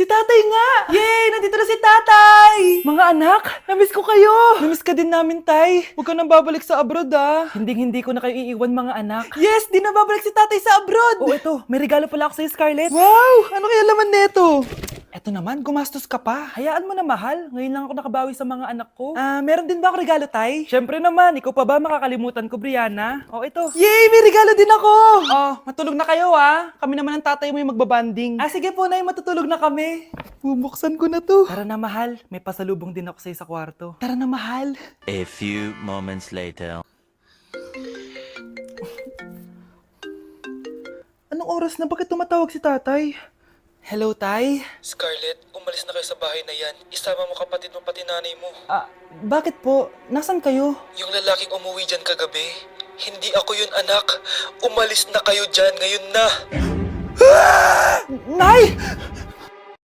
Si tatay nga! Yay! Nandito na si tatay! Mga anak, namiss ko kayo! Namiss ka din namin, tay. Huwag ka nang babalik sa abroad, ah. Hindi ko na kayo iiwan, mga anak. Yes! Di na babalik si tatay sa abroad! Oh, ito. May regalo pala ako sa'yo, Scarlett. Wow! Ano kaya laman neto? Eto naman, gumastos ka pa. Hayaan mo na, mahal. Ngayon lang ako nakabawi sa mga anak ko. Meron din ba ako regalo, tay? Syempre naman, ikaw pa ba makakalimutan ko, Brianna? Oh, ito. Yay! May regalo din ako! Oh, matulog na kayo, ah. Kami naman ang tatay mo yung magbabanding. Sige po, nay, matutulog na kami. Bubuksan ko na to. Tara na, mahal. May pasalubong din ako sa'yo sa kwarto. Tara na, mahal. A few moments later. Anong oras na? Bakit tumatawag si tatay? Hello, tay? Scarlett, umalis na kayo sa bahay na yan. Isama mo kapatid mo pati nanay mo. Bakit po? Nasaan kayo? Yung lalaking umuwi dyan kagabi, hindi ako yun anak. Umalis na kayo dyan ngayon na. Nay!